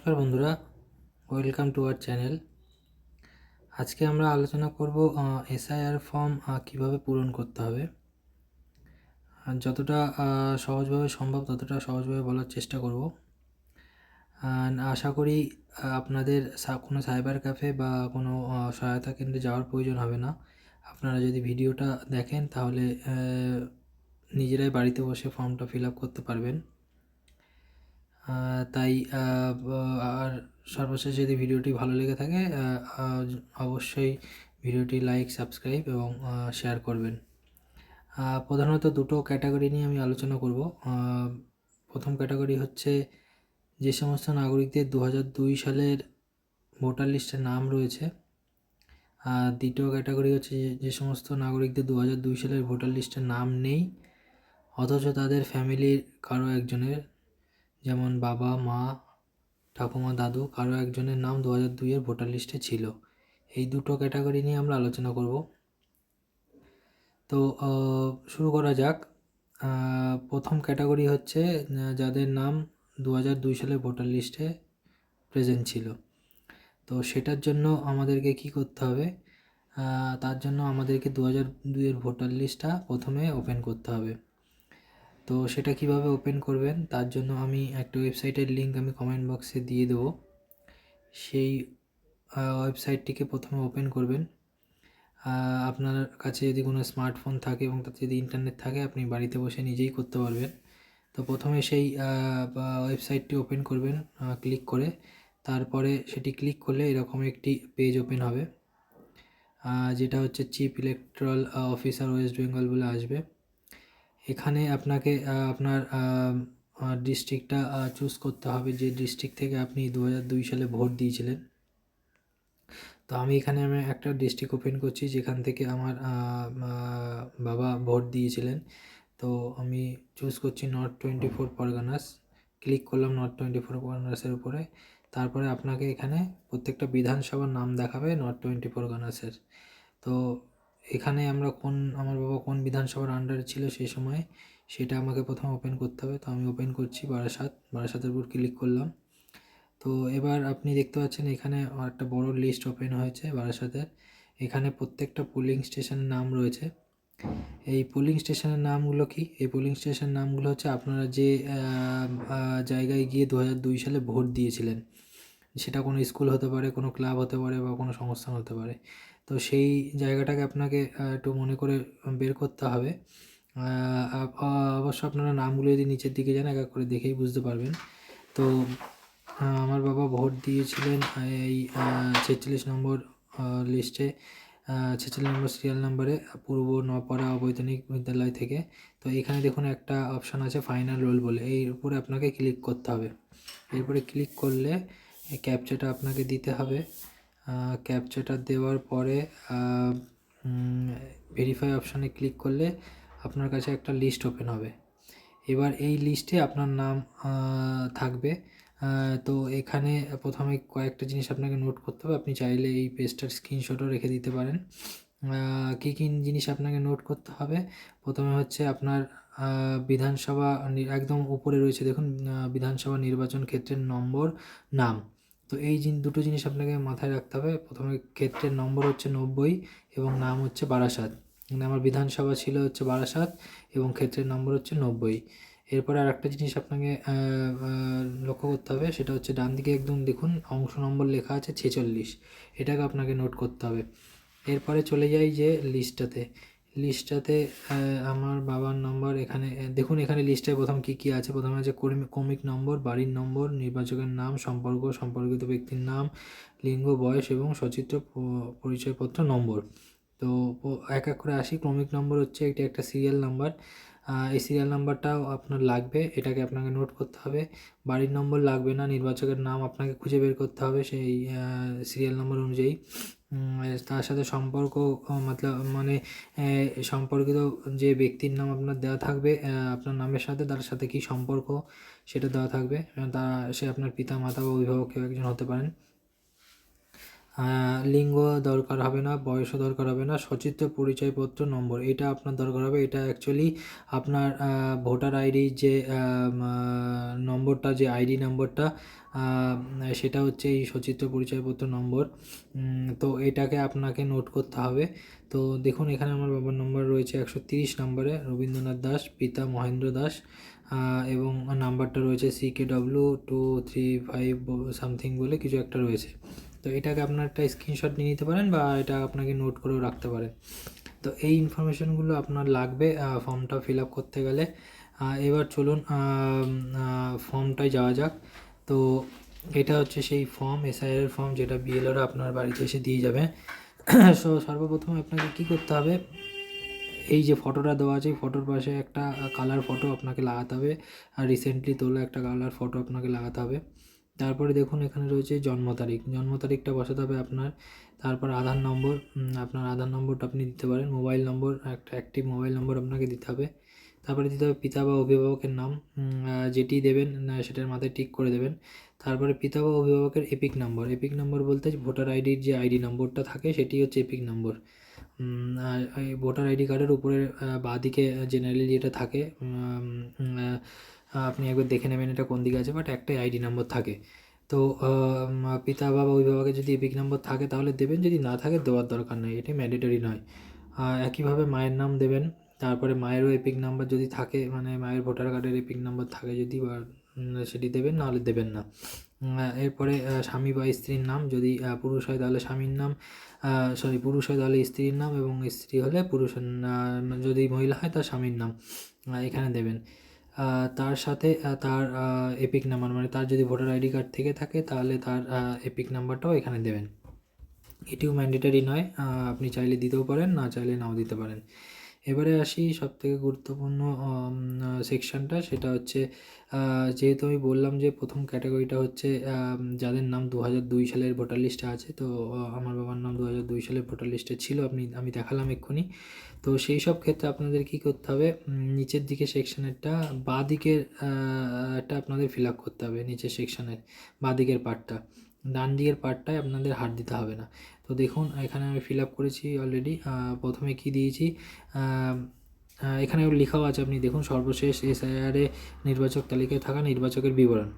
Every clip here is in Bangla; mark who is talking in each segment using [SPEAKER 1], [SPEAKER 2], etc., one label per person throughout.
[SPEAKER 1] নমস্কার বন্ধুরা, ওয়েলকাম টু আওয়ার চ্যানেল। আজকে আমরা আলোচনা করব এসআইআর ফর্ম কিভাবে পূরণ করতে হবে। যতটা সহজভাবে সম্ভব ততটা সহজভাবে বলার চেষ্টা করব। আশা করি আপনাদের কোনো সাইবার ক্যাফে বা কোনো সহায়তা কেন্দ্রে যাওয়ার প্রয়োজন হবে না। আপনারা যদি ভিডিওটা দেখেন তাহলে নিজেরাই বাড়িতে বসে ফর্মটা ফিল আপ করতে পারবেন। তাই আর সর্বশেষ যদি ভিডিওটি ভালো লেগে থাকে অবশ্যই ভিডিওটি লাইক, সাবস্ক্রাইব এবং শেয়ার করবেন। প্রধানত দুটো ক্যাটাগরি নিয়ে আমি আলোচনা করব। প্রথম ক্যাটাগরি হচ্ছে যে সমস্ত নাগরিকদের 2002 সালের ভোটার লিস্টে নাম রয়েছে। আর দ্বিতীয় ক্যাটাগরি হচ্ছে যে সমস্ত নাগরিকদের 2002 সালের ভোটার লিস্টে নাম নেই, অথচ তাদের ফ্যামিলির কারো একজনের, যেমন বাবা, মা, ঠাকুমা, দাদু, কারো একজনের নাম 2002-এর ভোটার লিস্টে ছিল। এই দুটো ক্যাটাগরি নিয়ে আমরা আলোচনা করব। তো শুরু করা যাক। প্রথম ক্যাটাগরি হচ্ছে যাদের নাম 2002 সালের ভোটার লিস্টে প্রেজেন্ট ছিল। তো সেটার জন্য আমাদেরকে কি করতে হবে? তার জন্য আমাদেরকে 2002-এর ভোটার লিস্টটা প্রথমে ওপেন করতে হবে। তো সেটা কিভাবে ওপেন করবেন তার জন্য আমি একটা ওয়েবসাইটের লিঙ্ক আমি কমেন্ট বক্সে দিয়ে দেবো। সেই ওয়েবসাইটটিকে প্রথমে ওপেন করবেন। আপনার কাছে যদি কোনো স্মার্টফোন থাকে এবং তাতে যদি ইন্টারনেট থাকে আপনি বাড়িতে বসে নিজেই করতে পারবেন। তো প্রথমে সেই ওয়েবসাইটটি ওপেন করবেন ক্লিক করে। তারপরে সেটি ক্লিক করলে এরকম একটি পেজ ওপেন হবে, যেটা হচ্ছে chief electoral officer West Bengal বলে আসবে। এখানে আপনাকে আপনার ডিস্ট্রিক্টটা চুজ করতে হবে, যে ডিস্ট্রিক্ট থেকে আপনি 2002 সালে ভোট দিয়েছিলেন। তো আমি এখানে একটা ডিস্ট্রিক্ট ওপেন করছি যেখান থেকে আমার বাবা ভোট দিয়েছিলেন। তো আমি চুজ করছি নর্থ 24 পরগনাস। ক্লিক করলাম নর্থ 24 পরগনাসের উপরে। তারপরে আপনাকে এখানে প্রত্যেকটা বিধানসভার নাম দেখাবে নর্থ 24 পরগনাসের। তো এখানে আমার বাবা কোন বিধানসভার আন্ডারে ছিল সেই সময় সেটা আমাকে প্রথমে ওপেন করতে হবে। তো আমি ওপেন করছি বারাসাতের উপর ক্লিক করলাম। তো এবার আপনি দেখতে পাচ্ছেন এখানে একটা বড় লিস্ট ওপেন হয়েছে বারাসাতের। এখানে প্রত্যেকটা পোলিং স্টেশনের নাম রয়েছে। এই পোলিং স্টেশনের নামগুলো কি? এই পোলিং স্টেশনের নামগুলো হচ্ছে আপনারা যে জায়গায় গিয়ে 2002 সালে ভোট দিয়েছিলেন। সেটা কোনো স্কুল হতে পারে, কোনো ক্লাব হতে পারে বা কোনো সংস্থান হতে পারে। তো সেই জায়গাটাকে আপনাকে একটু মনে করে বের করতে হবে। অবশ্য আপনারা নামগুলো যদি নিচের দিকে যান এক এক করে দেখেই বুঝতে পারবেন। তো আমার বাবা ভোট দিয়েছিলেন এই 46 নম্বর লিস্টে, 46 নম্বর সিরিয়াল নাম্বারে, পূর্ব নপাড়া অবৈতনিক বিদ্যালয় থেকে। তো এখানে দেখুন একটা অপশান আছে ফাইনাল রোল বলে, এর উপরে আপনাকে ক্লিক করতে হবে। এরপরে ক্লিক করলে এই ক্যাপচাটা আপনাকে দিতে হবে। ক্যাপচাটা দেওয়ার পরে ভেরিফাই অপশানে ক্লিক করলে আপনার কাছে একটা লিস্ট ওপেন হবে। এবার এই লিস্টে আপনার নাম থাকবে। তো এখানে প্রথমে কয়েকটা জিনিস আপনাকে নোট করতে হবে। আপনি চাইলে এই পেজটার স্ক্রিনশটও রেখে দিতে পারেন। কী কী জিনিস আপনাকে নোট করতে হবে? প্রথমে হচ্ছে আপনার বিধানসভা একদম উপরে রয়েছে দেখুন, বিধানসভা নির্বাচন ক্ষেত্রের নম্বর, নাম। তো এই দুটো জিনিস আপনাকে মাথায় রাখতে হবে। প্রথমে ক্ষেত্রের নম্বর হচ্ছে 90 এবং নাম হচ্ছে বারাসাত। আমার বিধানসভা ছিল হচ্ছে বারাসাত এবং ক্ষেত্রের নম্বর হচ্ছে 90। এরপরে আর একটা জিনিস আপনাকে লক্ষ্য করতে হবে, সেটা হচ্ছে ডান দিকে একদম দেখুন অংশ নম্বর লেখা আছে 46, এটাকে আপনাকে নোট করতে হবে। এরপরে চলে যাই যে লিস্টটাতে আমার বাবার নম্বর এখানে দেখুন। এখানে লিস্টে প্রথম কী আছে? প্রথমে আছে ক্রমিক নম্বর, বাড়ির নম্বর, নির্বাচকের নাম, সম্পর্কিত ব্যক্তির নাম, লিঙ্গ, বয়স এবং সচিত্র পরিচয়পত্র নম্বর। তো এক এক করে আসি। ক্রমিক নম্বর হচ্ছে এটা একটা সিরিয়াল নাম্বার। এই সিরিয়াল নাম্বারটাও আপনার লাগবে, এটাকে আপনাকে নোট করতে হবে। বাড়ির নম্বর লাগবে না, নির্বাচকের নাম আপনাকে খুঁজে বের করতে হবে সেই সিরিয়াল নম্বর অনুযায়ী। তার সাথে সম্পর্ক মানে সম্পর্কিত যে ব্যক্তির নাম আপনার দেওয়া থাকবে আপনার নামের সাথে, তার সাথে কী সম্পর্ক সেটা দেওয়া থাকবে। সে আপনার পিতা, মাতা বা অভিভাবক কেউ একজন হতে পারেন। লিঙ্গ দরকার হবে না, বয়সও দরকার হবে না, সচিত্র পরিচয়পত্র নম্বর এটা আপনার দরকার হবে। এটা অ্যাকচুয়ালি আপনার ভোটার আইডির যে নম্বরটা, যে আইডি নম্বরটা, সেটা হচ্ছে এই সচিত্র পরিচয়পত্র নম্বর। তো এটাকে আপনাকে নোট করতে হবে। তো দেখুন এখানে আমার বাবার নম্বর রয়েছে 130 নম্বরে, রবীন্দ্রনাথ দাস, পিতা মহেন্দ্র দাস, এবং নাম্বারটা রয়েছে CKW235 সামথিং বলে কিছু একটা রয়েছে। তো এটাকে আপনার একটা স্ক্রিনশট নিয়ে নিতে পারেন বা এটা আপনাকে নোট করেও রাখতে পারেন। তো এই ইনফরমেশনগুলো আপনার লাগবে ফর্মটা ফিল আপ করতে গেলে। এবার চলুন ফর্মটায় যাওয়া যাক। তো এটা হচ্ছে সেই ফর্ম, এসআইআর ফর্ম, যেটা বিএলওরা আপনার বাড়িতে এসে দিয়ে যাবে। সো সর্বপ্রথমে আপনাকে কী করতে হবে, এই যে ফটোটা দেওয়া আছে এই ফটোর পাশে একটা কালার ফটো আপনাকে লাগাতে হবে, আর রিসেন্টলি তোলা একটা কালার ফটো আপনাকে লাগাতে হবে। তারপরে দেখুন এখানে রয়েছে জন্ম তারিখটা বসাতে হবে আপনার। তারপর আধার নম্বর, আপনার আধার নম্বরটা আপনি দিতে পারেন। মোবাইল নম্বর, একটা অ্যাক্টিভ মোবাইল নম্বর আপনাকে দিতে হবে। তারপরে দিতে হবে পিতা বা অভিভাবকের নাম, যেটি দেবেন সেটার মাথায় টিক করে দেবেন। তারপরে পিতা বা অভিভাবকের এপিক নম্বর বলতে ভোটার আইডির যে আইডি নম্বরটা থাকে সেটি হচ্ছে এপিক নম্বর। আর এই ভোটার আইডি কার্ডের উপরে বাঁদিকে জেনারেলি যেটা থাকে, আপনি একবার দেখে নেবেন এটা কোন দিকে আছে, বাট একটাই আইডি নম্বর থাকে। তো পিতা বা অভিভাবকের যদি এপিক নম্বর থাকে তাহলে দেবেন, যদি না থাকে দেওয়ার দরকার নেই, এটি ম্যান্ডেটরি নয়। একইভাবে মায়ের নাম দেবেন। তারপরে মায়েরও এপিক নাম্বার যদি থাকে, মানে মায়ের ভোটার কার্ডের এপিক নাম্বার থাকে যদি, বা সেটি দেবেন, নাহলে দেবেন না। এরপরে স্বামী বা স্ত্রীর নাম, যদি পুরুষ হয় তাহলে স্বামীর নাম, পুরুষ হয় তাহলে স্ত্রীর নাম, এবং স্ত্রী হলে পুরুষের যদি মহিলা হয় তার স্বামীর নাম এখানে দেবেন। তার সাথে তার এপিক নাম্বার, মানে তার যদি ভোটার আইডি কার্ড থেকে থাকে তাহলে তার এপিক নাম্বারটাও এখানে দেবেন। এটিও ম্যান্ডেটরি নয়, আপনি চাইলে দিতেও পারেন, না চাইলে নাও দিতে পারেন। এবারে আসি সবথেকে গুরুত্বপূর্ণ সেকশানটা, সেটা হচ্ছে যেহেতু আমি বললাম যে প্রথম ক্যাটাগরিটা হচ্ছে যাদের নাম 2002 সালের ভোটার লিস্টে আছে। তো আমার বাবার নাম 2002 সালের ভোটার লিস্টে ছিল, আমি দেখালাম এক্ষুনি। তো সেই সব ক্ষেত্রে আপনাদের কী করতে হবে, নিচের দিকে সেকশানেরটা বাঁ দিকের টা আপনাদের ফিল আপ করতে হবে। নিচের সেকশানের বাঁ দিকের পার্টটা, ডান দিকের পার্টটায় আপনাদের হাত দিতে হবে না। তো দেখুন এখানে আমি ফিল আপ করেছি অলরেডি। প্রথমে কি দিয়েছি, এখানে লেখাও আছে, আপনি দেখুন সর্বশেষ এসআইআরে নির্বাচক তালিকায় থাকা নির্বাচকের বিবরণ।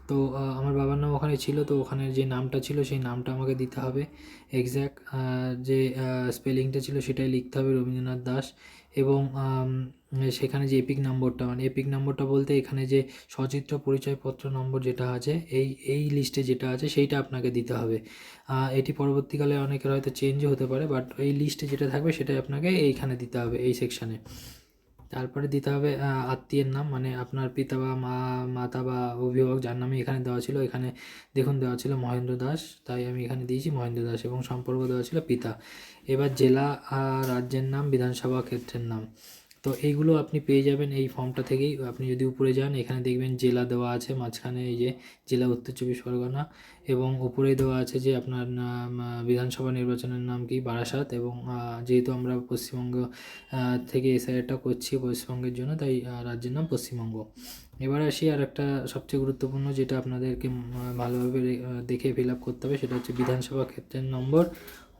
[SPEAKER 1] তো আমার বাবার নাম ওখানে ছিল, তো ওখানে যে নামটা ছিল সেই নামটা আমাকে দিতে হবে। এক্স্যাক্ট যে স্পেলিংটা ছিল সেটাই লিখতে হবে, রবীন্দ্রনাথ দাস। এবং সেখানে যে এপিক নম্বরটা, মানে এপিক নম্বরটা বলতে এখানে যে সচিত্র পরিচয়পত্র নম্বর যেটা আছে, এই লিস্টে যেটা আছে সেইটা আপনাকে দিতে হবে। এটি পরবর্তীকালে অনেকের হয়তো চেঞ্জও হতে পারে, বাট এই লিস্টে যেটা থাকবে সেটাই আপনাকে এইখানে দিতে হবে, এই সেকশানে। তারপরে দিতে হবে আত্মীয়ের নাম, মানে আপনার পিতা বা মাতা বা অভিভাবক যার নামে এখানে দেওয়া ছিল, এখানে দেখুন দেওয়া ছিল মহেন্দ্র দাস, তাই আমি এখানে দিয়েছি মহেন্দ্র দাস, এবং সম্পর্ক দেওয়া ছিল পিতা। এবার জেলা, রাজ্যের নাম, বিধানসভা ক্ষেত্রের নাম। তো এইগুলো আপনি পেয়ে যাবেন এই ফর্মটা থেকেই। আপনি যদি উপরে যান এখানে দেখবেন জেলা দেওয়া আছে, মাঝখানে এই যে জেলা উত্তর চব্বিশ পরগনা, এবং উপরে দেওয়া আছে যে আপনার বিধানসভা নির্বাচনের নাম কি, বারাসাত। এবং যেহেতু আমরা পশ্চিমবঙ্গ থেকে এসআইআরটা করছি পশ্চিমবঙ্গের জন্য, তাই রাজ্যের নাম পশ্চিমবঙ্গ। এবার আসি আর একটা সবচেয়ে গুরুত্বপূর্ণ, যেটা আপনাদেরকে ভালোভাবে দেখে ফিল আপ করতে হবে, সেটা হচ্ছে বিধানসভা ক্ষেত্রের নম্বর,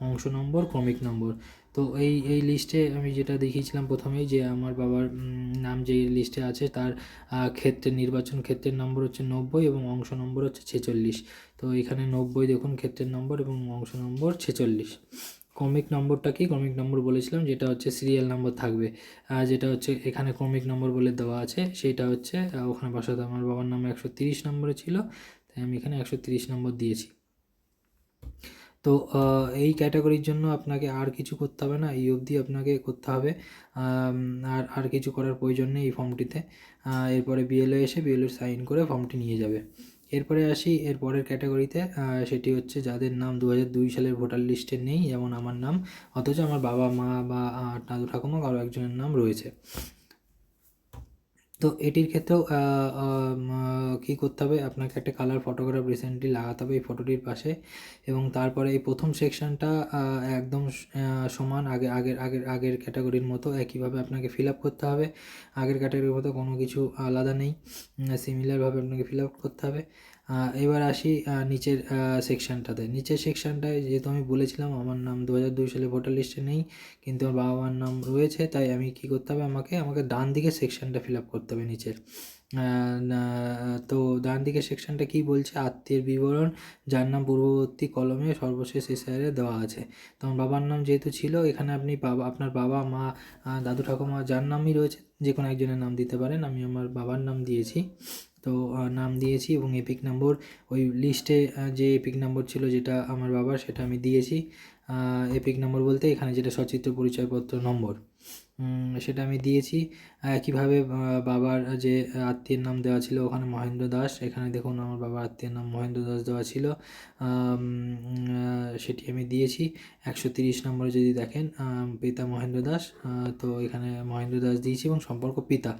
[SPEAKER 1] অংশ নম্বর, ক্রমিক নম্বর। তো এই লিস্টে আমি যেটা দেখিয়েছিলাম প্রথমেই, যে আমার বাবার নাম যে লিস্টে আছে তার নির্বাচন ক্ষেত্রের নম্বর হচ্ছে 90 এবং অংশ নম্বর হচ্ছে 46। তো এখানে 90 দেখুন ক্ষেত্রের নম্বর, এবং অংশ নম্বর 46। ক্রমিক নম্বরটা কি, ক্রমিক নম্বর বলেছিলাম যেটা হচ্ছে সিরিয়াল নম্বর থাকবে, যেটা হচ্ছে এখানে ক্রমিক নম্বর বলে দেওয়া আছে, সেটা হচ্ছে ওখানে বসাতে। আমার বাবার নাম 130 নম্বরে ছিল, তাই আমি এখানে 130 নম্বর দিয়েছি। তো এই ক্যাটাগরির জন্য আপনাকে আর কিছু করতে হবে না, এই অবধি আপনাকে করতে হবে। আর কিছু করার প্রয়োজন নেই এই ফর্মটিতে। এরপরে বিএলও এসে বিএলও সাইন করে ফর্মটি নিয়ে যাবে। এরপরে আসি এর পরের ক্যাটাগরিতে, সেটি হচ্ছে যাদের নাম 2002 সালের ভোটার লিস্টে নেই, যেমন আমার নাম, অথচ আমার বাবা মা বা দাদু ঠাকুমা কারো একজনের নাম রয়েছে। তো এটির ক্ষেত্রেও কী করতে হবে, আপনাকে একটা কালার ফটোগ্রাফ রিসেন্টলি লাগাতে হবে এই ফটোটির পাশে। এবং তারপরে এই প্রথম সেকশানটা একদম সমান আগের ক্যাটাগরির মতো একইভাবে আপনাকে ফিল আপ করতে হবে। আগের ক্যাটাগরির মতো কোনো কিছু আলাদা নেই, সিমিলারভাবে আপনাকে ফিল আপ করতে হবে। এবার আসি নিচের সেকশানটাতে। নিচের সেকশানটায় যেহেতু আমি বলেছিলাম আমার নাম 2002 সালে ভোটার লিস্টে নেই, কিন্তু আমার বাবা মার নাম রয়েছে, তাই আমি কী করতে হবে, আমাকে ডান দিকের সেকশানটা ফিল আপ করতে হবে নিচের। তো ডান দিকের সেকশানটা কী বলছে, আত্মীয়ের বিবরণ, যার নাম পূর্ববর্তী কলমে সর্বশেষ এসআইআরে দেওয়া আছে। তো আমার বাবার নাম যেহেতু ছিল, এখানে আপনি আপনার বাবা মা দাদু ঠাকুমা যার নামই রয়েছে যে কোনো একজনের নাম দিতে পারেন। আমি আমার বাবার নাম দিয়েছি, তো নাম দিয়েছি এবং এপিক নম্বর ওই লিস্টে যে এপিক নম্বর ছিল যেটা আমার বাবার, সেটা আমি দিয়েছি। এপিক নম্বর বলতে এখানে যেটা সচিত্র পরিচয়পত্র নম্বর, সেটা আমি দিয়েছি। একইভাবে বাবার যে আত্মীয়ের নাম দেওয়া ছিল ওখানে মহেন্দ্র দাস, এখানে দেখুন আমার বাবার আত্মীয়ের নাম মহেন্দ্র দাস দেওয়া ছিল, সেটি আমি দিয়েছি। 130 নম্বরে যদি দেখেন পিতা মহেন্দ্র দাস, তো এখানে মহেন্দ্র দাস দিয়েছি এবং সম্পর্ক পিতা,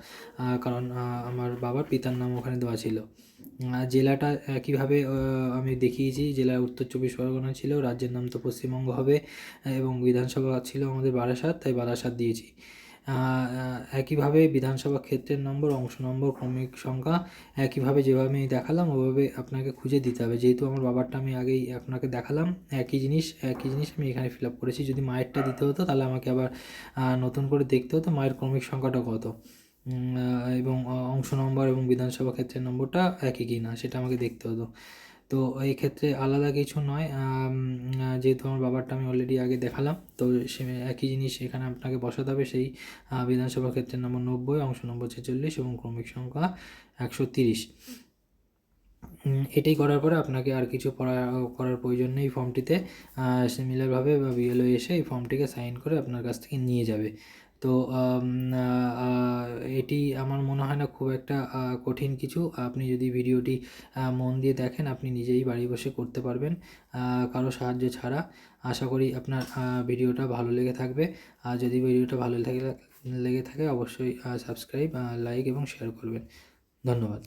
[SPEAKER 1] কারণ আমার বাবার পিতার নাম ওখানে দেওয়া ছিল। জেলাটা একইভাবে আমি দেখিয়েছি, জেলা উত্তর 24 পরগনা ছিল, রাজ্যের নাম তো পশ্চিমবঙ্গ হবে, এবং বিধানসভা ছিল আমাদের বারাসাত, তাই বারাসাত দিয়েছি। একইভাবে বিধানসভা ক্ষেত্রের নম্বর, অংশ নম্বর, ক্রমিক সংখ্যা একইভাবে যেভাবে আমি দেখালাম ওভাবে আপনাকে খুঁজে দিতে হবে। যেহেতু আমার বাবারটা আমি আগেই আপনাকে দেখালাম, একই জিনিস আমি এখানে ফিল আপ করেছি। যদি মায়েরটা দিতে হতো তাহলে আমাকে আবার নতুন করে দেখতে হতো মায়ের ক্রমিক সংখ্যাটা কত, এবং অংশ নম্বর এবং বিধানসভা ক্ষেত্রের নম্বরটা একই কি না সেটা আমাকে দেখতে হতো। তো এই ক্ষেত্রে আলাদা কিছু নয়, যেহেতু আমার বাবারটা আমি অলরেডি আগে দেখালাম, তো সে একই জিনিস এখানে আপনাকে বসাতে হবে। সেই বিধানসভা ক্ষেত্রের নম্বর 90, অংশ নম্বর 46 এবং ক্রমিক সংখ্যা 130। এটাই করার পরে আপনাকে আর কিছু করার প্রয়োজন নেই ফর্মটিতে। সিমিলারভাবে বিএলও এসে এই ফর্মটিকে সাইন করে আপনার কাছ থেকে নিয়ে যাবে। তো এটি আমার মনে হয় না খুব একটা কঠিন কিছু। আপনি যদি ভিডিওটি মন দিয়ে দেখেন আপনি নিজেই বাড়ি বসে করতে পারবেন কারো সাহায্য ছাড়া। আশা করি আপনার ভিডিওটা ভালো লেগে থাকবে। আর যদি ভিডিওটা ভালো লেগে থাকে অবশ্যই সাবস্ক্রাইব, লাইক এবং শেয়ার করবেন। ধন্যবাদ।